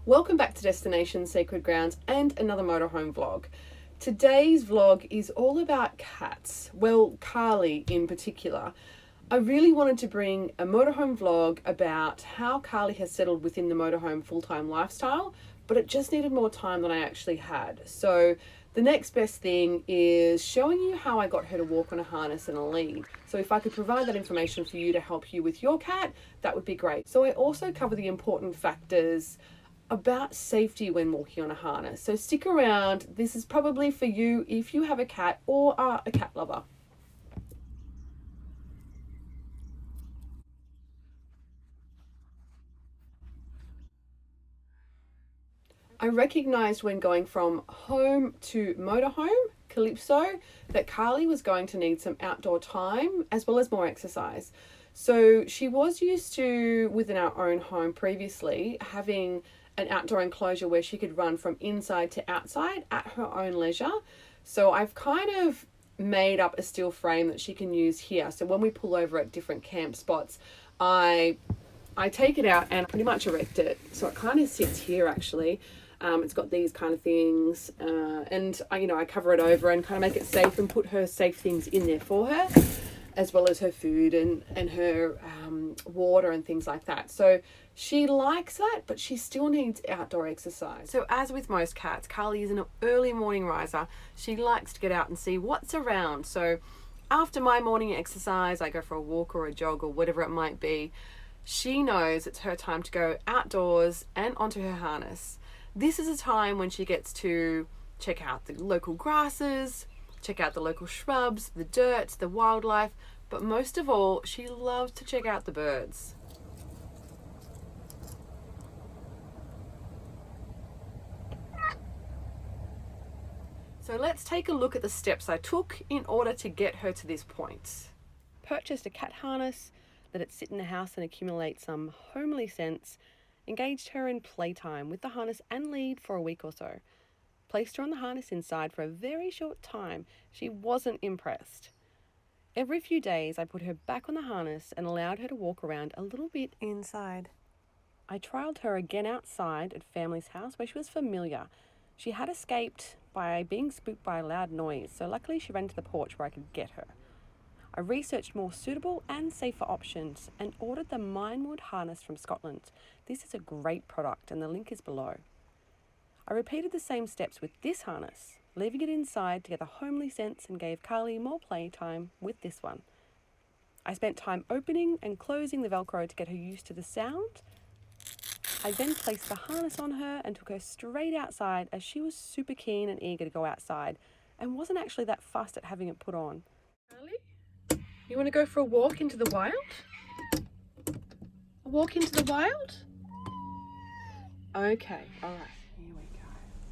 Welcome back to Destination Sacred Grounds and another motorhome vlog. Today's vlog is all about cats, well, Carly in particular. I really wanted to bring a motorhome vlog about how Carly has settled within the motorhome full-time lifestyle, but it just needed more time than I actually had. So the next best thing is showing you how I got her to walk on a harness and a lead. So if I could provide that information for you to help you with your cat, that would be great. So I also cover the important factors about safety when walking on a harness. So stick around. This is probably for you if you have a cat or are a cat lover. I recognised when going from home to motorhome, Calypso, that Carly was going to need some outdoor time as well as more exercise. So she was used to, within our own home previously, having an outdoor enclosure where she could run from inside to outside at her own leisure. So I've kind of made up a steel frame that she can use here. So when we pull over at different camp spots, I take it out and pretty much erect it. So it kind of sits here actually. It's got these kind of things, and I cover it over and kind of make it safe and put her safe things in there for her, as well as her food and her water and things like that. So she likes that, but she still needs outdoor exercise. So as with most cats, Carly is an early morning riser. She likes to get out and see what's around. So after my morning exercise, I go for a walk or a jog or whatever it might be. She knows it's her time to go outdoors and onto her harness. This is a time when she gets to check out the local grasses, check out the local shrubs, the dirt, the wildlife, but most of all, she loves to check out the birds. So let's take a look at the steps I took in order to get her to this point. Purchased a cat harness, let it sit in the house and accumulate some homely scents, engaged her in playtime with the harness and lead for a week or so. Placed her on the harness inside for a very short time. She wasn't impressed. Every few days I put her back on the harness and allowed her to walk around a little bit inside. I trialled her again outside at family's house where she was familiar. She had escaped by being spooked by a loud noise, so luckily she ran to the porch where I could get her. I researched more suitable and safer options and ordered the Minewood harness from Scotland. This is a great product and the link is below. I repeated the same steps with this harness, leaving it inside to get the homely scents and gave Carly more playtime with this one. I spent time opening and closing the Velcro to get her used to the sound. I then placed the harness on her and took her straight outside as she was super keen and eager to go outside and wasn't actually that fussed at having it put on. Carly? You want to go for a walk into the wild? A walk into the wild? Okay, all right, here we go.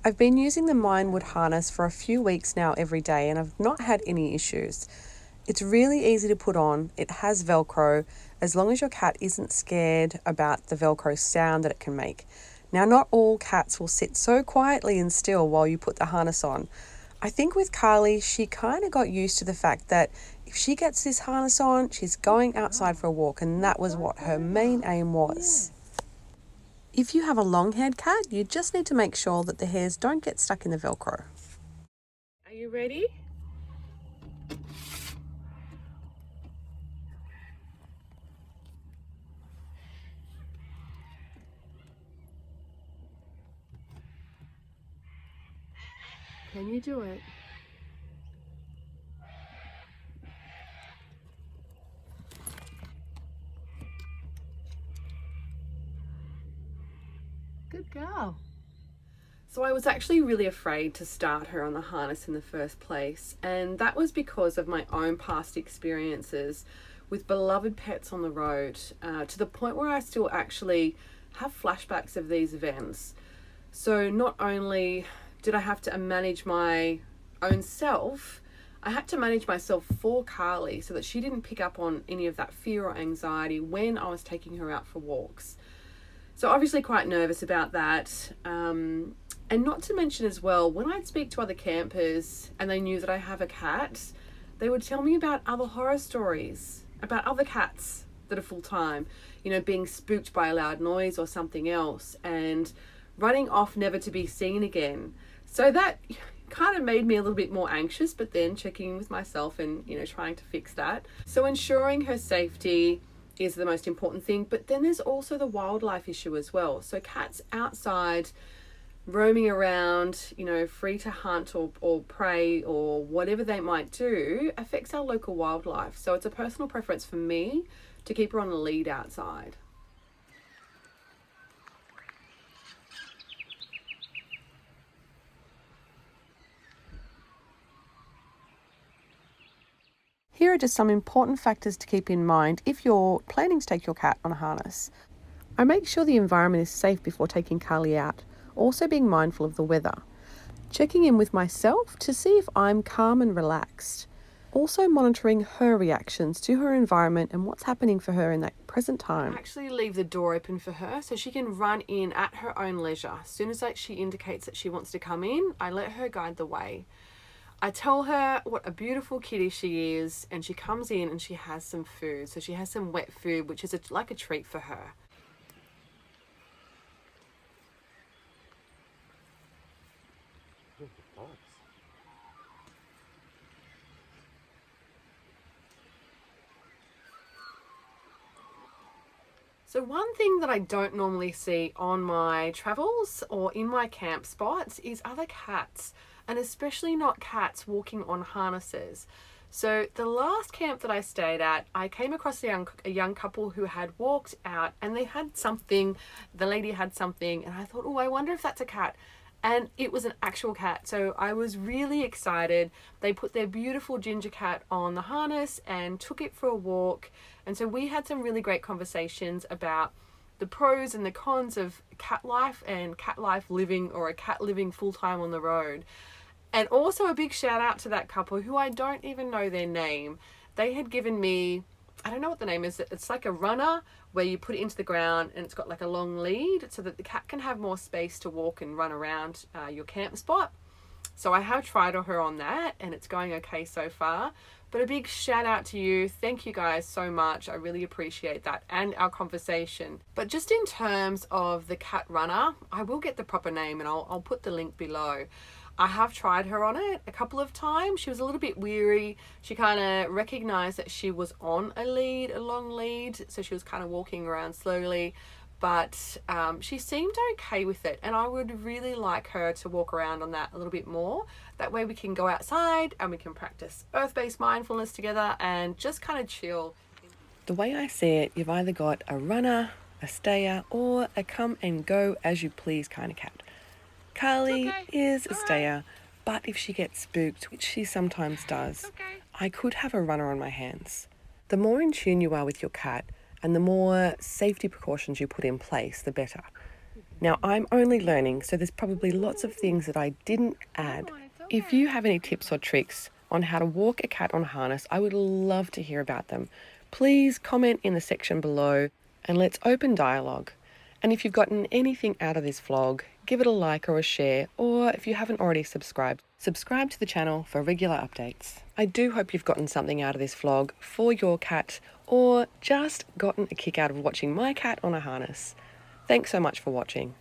I've been using the Minewood harness for a few weeks now every day and I've not had any issues. It's really easy to put on. It has Velcro, as long as your cat isn't scared about the Velcro sound that it can make. Now, not all cats will sit so quietly and still while you put the harness on. I think with Carly, she kind of got used to the fact that if she gets this harness on, she's going outside for a walk, and that was what her main aim was. If you have a long-haired cat, you just need to make sure that the hairs don't get stuck in the Velcro. Are you ready? Can you do it? Good girl. So I was actually really afraid to start her on the harness in the first place, and that was because of my own past experiences with beloved pets on the road, to the point where I still actually have flashbacks of these events. So not only did I have to manage my own self, I had to manage myself for Carly so that she didn't pick up on any of that fear or anxiety when I was taking her out for walks. So obviously quite nervous about that. And not to mention as well, when I'd speak to other campers and they knew that I have a cat, they would tell me about other horror stories, about other cats that are full time, being spooked by a loud noise or something else. And running off never to be seen again. So that kind of made me a little bit more anxious, but then checking in with myself and, you know, trying to fix that. So ensuring her safety is the most important thing, but then there's also the wildlife issue as well. So cats outside roaming around, you know, free to hunt or prey or whatever they might do affects our local wildlife. So it's a personal preference for me to keep her on a lead outside. Here are just some important factors to keep in mind if you're planning to take your cat on a harness. I make sure the environment is safe before taking Carly out, also being mindful of the weather. Checking in with myself to see if I'm calm and relaxed. Also monitoring her reactions to her environment and what's happening for her in that present time. I actually leave the door open for her so she can run in at her own leisure. As soon as she indicates that she wants to come in, I let her guide the way. I tell her what a beautiful kitty she is, and she comes in and she has some food. So she has some wet food, which is like a treat for her. So one thing that I don't normally see on my travels or in my camp spots is other cats, and especially not cats walking on harnesses. So the last camp that I stayed at, I came across a young couple who had walked out, and they had something, the lady had something, and I thought, oh, I wonder if that's a cat. And it was an actual cat. So I was really excited. They put their beautiful ginger cat on the harness and took it for a walk. And so we had some really great conversations about the pros and the cons of cat life and cat life living, or a cat living full-time on the road. And also a big shout out to that couple who I don't even know their name. They had given me, I don't know what the name is. It's like a runner where you put it into the ground and it's got like a long lead so that the cat can have more space to walk and run around your camp spot. So I have tried her on that and it's going okay so far. But a big shout out to you. Thank you guys so much. I really appreciate that and our conversation. But just in terms of the cat runner, I will get the proper name and I'll put the link below. I have tried her on it a couple of times. She was a little bit weary. She kind of recognized that she was on a lead, a long lead. So she was kind of walking around slowly, but she seemed okay with it. And I would really like her to walk around on that a little bit more. That way we can go outside and we can practice earth-based mindfulness together and just kind of chill. The way I see it, you've either got a runner, a stayer, or a come and go as you please kind of cat. Carly is a stayer, but if she gets spooked, which she sometimes does, I could have a runner on my hands. The more in tune you are with your cat and the more safety precautions you put in place, the better. Now, I'm only learning, so there's probably lots of things that I didn't add. If you have any tips or tricks on how to walk a cat on a harness, I would love to hear about them. Please comment in the section below and let's open dialogue. And if you've gotten anything out of this vlog, give it a like or a share, or if you haven't already subscribed, subscribe to the channel for regular updates. I do hope you've gotten something out of this vlog for your cat, or just gotten a kick out of watching my cat on a harness. Thanks so much for watching.